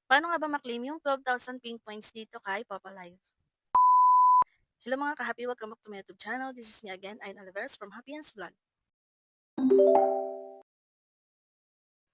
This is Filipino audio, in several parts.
Paano nga ba ma-claim yung 12,000 ping points dito kay Papa Live? Hello mga ka-happy, welcome back to my YouTube channel. This is me again, Ayn Oliveros from Happy Hands Vlog.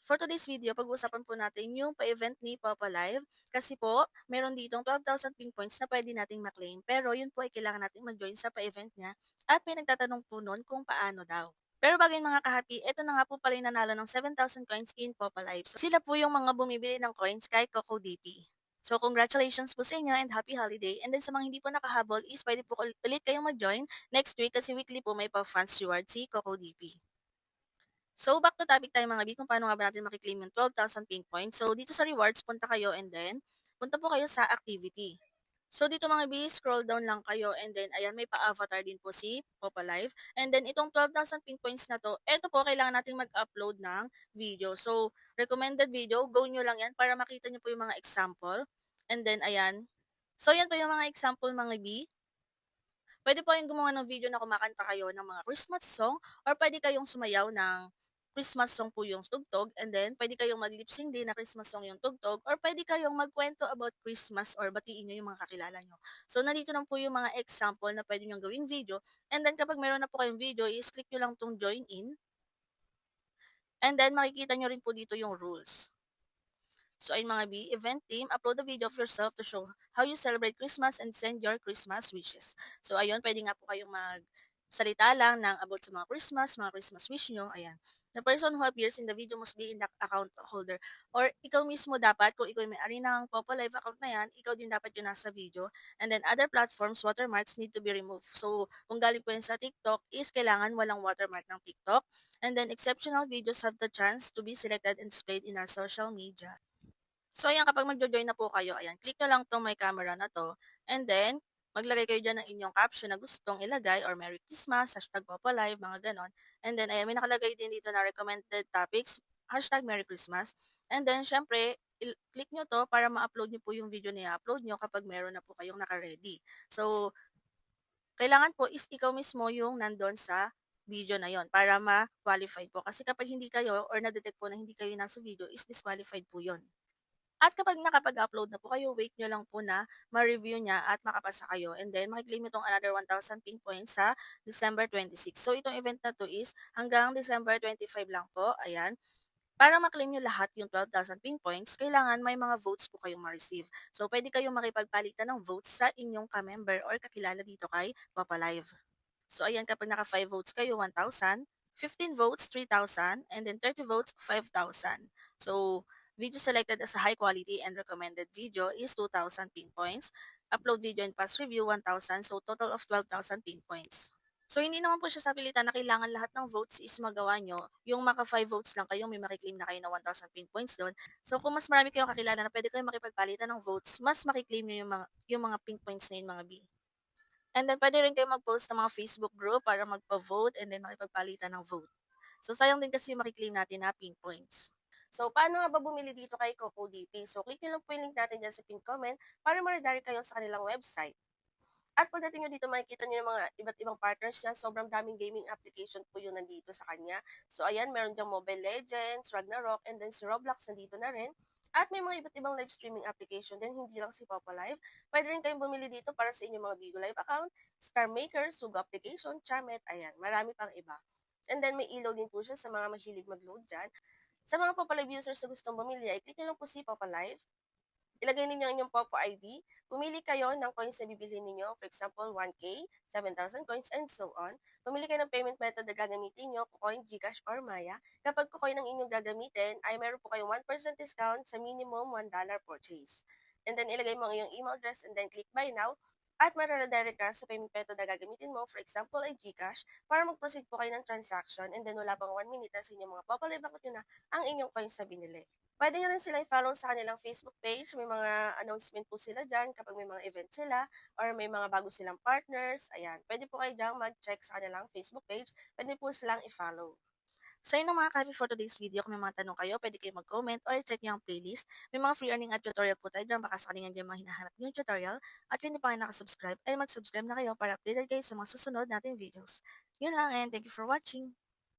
For today's video, pag-uusapan po natin yung pa-event ni Papa Live. Kasi po, meron ditong 12,000 ping points na pwede nating ma-claim. Pero yun po ay kailangan nating mag-join sa pa-event niya. At may nagtatanong po nun kung paano daw. Pero bago yun mga ka-happy, eto na nga po pala yung nanalo ng 7,000 coins in Papa Live. So, sila po yung mga bumibili ng coins kay Coco DP. So, congratulations po sa inyo and happy holiday. And then sa mga hindi po nakahabol is pwede po ulit kayong mag-join next week kasi weekly po may pa-fans reward si Coco DP. So, back to topic tayo mga B, kung paano nga ba natin makiklaim yung 12,000 ping points. So, dito sa rewards, punta kayo and then, punta po kayo sa activity. So, dito mga B, scroll down lang kayo and then, ayan, may pa-avatar din po si Popa Live. And then, itong 12,000 ping points na to, eto po, kailangan natin mag-upload ng video. So, recommended video, go nyo lang yan para makita nyo po yung mga example. And then, ayan. So, yan po yung mga example mga B. Pwede po kayong gumawa ng video na kumakanta kayo ng mga Christmas song or pwede kayong sumayaw ng Christmas song po yung tugtog and then pwede kayong mag-lip sync din na Christmas song yung tugtog or pwede kayong magkwento about Christmas or batiin nyo yung mga kakilala nyo. So, nandito lang po yung mga example na pwede nyo gawing video and then kapag meron na po kayong video, is-click nyo lang tong join in and then makikita nyo rin po dito yung rules. So, ayun mga B, event team, upload a video of yourself to show how you celebrate Christmas and send your Christmas wishes. So, ayun, pwede nga po kayong magsalita lang ng about sa mga Christmas wish nyo. Ayan. The person who appears in the video must be in the account holder. Or ikaw mismo dapat, kung ikaw may ari ng Popo Live account na yan, ikaw din dapat yung nasa video. And then other platforms, watermarks need to be removed. So, kung galing po yun sa TikTok, is kailangan walang watermark ng TikTok. And then exceptional videos have the chance to be selected and displayed in our social media. So, ayan, kapag magjo-join na po kayo, ayan, click nyo lang tong may camera na to. And then, maglagay kayo dyan ng inyong caption na gustong ilagay or Merry Christmas, hashtag Papalive, mga ganon. And then, ayan, may nakalagay din dito na recommended topics, hashtag Merry Christmas. And then, syempre, click nyo to para ma-upload nyo po yung video na i-upload nyo kapag meron na po kayong naka-ready. So, kailangan po is ikaw mismo yung nandun sa video na yon para ma-qualify po. Kasi kapag hindi kayo or na-detect po na hindi kayo nasa video, is disqualified po yon. At kapag nakapag-upload na po kayo, wait nyo lang po na ma-review niya at makapasa kayo. And then, makiklaim nyo itong another 1,000 ping points sa December 26. So, itong event na to is hanggang December 25 lang po. Ayan. Para maklaim nyo lahat yung 12,000 ping points, kailangan may mga votes po kayong ma-receive. So, pwede kayong makipagpalitan ng votes sa inyong ka-member or kakilala dito kay Papa Live. So, ayan, kapag naka 5 votes kayo, 1,000. 15 votes, 3,000. And then 30 votes, 5,000. So, video selected as a high quality and recommended video is 2,000 ping points. Upload video and pass review, 1,000. So, total of 12,000 ping points. So, hindi naman po siya sa pilitan na kailangan lahat ng votes is magawa nyo. Yung maka 5 votes lang kayo, may makiklaim na kayo ng 1,000 ping points doon. So, kung mas marami kayong kakilala na pwede kayong makipagpalitan ng votes, mas makiklaim nyo yung mga ping points na yun, mga B. And then, pwede rin kayo mag-post ng mga Facebook group para magpa-vote and then makipagpalitan ng vote. So, sayang din kasi makiklaim natin na ping points. So, paano nga ba bumili dito kay Coco DP? So, click nyo lang po yung link natin dyan sa pin comment para ma-redirect kayo sa kanilang website. At pagdating nyo dito, makikita nyo yung mga iba't ibang partners niya. Sobrang daming gaming application po yung nandito sa kanya. So, ayan, meron diyang Mobile Legends, Ragnarok, and then si Roblox nandito na rin. At may mga iba't ibang live streaming application din, hindi lang si Papa Live. Pwede rin kayong bumili dito para sa inyong mga Bigo Live account, Star Maker, Sugo application, Chamet, ayan, marami pang iba. And then may ilaw din po siya sa mga mahilig mag-load dyan. Sa mga Papa Live users na gustong bumili, ay click nyo lang po si Papa Live. Ilagay ninyo ang inyong Popo ID. Pumili kayo ng coins na bibili ninyo. For example, 1K, 7,000 coins, and so on. Pumili kayo ng payment method na gagamitin nyo, Kucoin, Gcash, or Maya. Kapag Kucoin ang inyong gagamitin, ay meron po kayong 1% discount sa minimum $1 purchase. And then, ilagay mo ang iyong email address and then click buy now. At mararedirect ka sa payment method na gagamitin mo, for example, ay Gcash, para mag-proceed po kayo ng transaction and then wala pang 1 minute na sa inyong mga Popo Live account nyo na ang inyong coins na binili. Pwede nyo rin sila i-follow sa kanilang Facebook page. May mga announcement po sila dyan kapag may mga event sila or may mga bago silang partners. Ayan, pwede po kayo dyan mag-check sa kanilang Facebook page. Pwede po silang i-follow. So yun ang mga ka for today's video. Kung may mga tanong kayo, pwede kayo mag-comment or check nyo ang playlist. May mga free earning at tutorial po tayo dyan. Baka sakaling dyan mga hinahanap nyo yung tutorial. At kung hindi pa kayo nakasubscribe, ay mag-subscribe na kayo para updated kayo sa mga susunod nating videos. Yun lang and thank you for watching.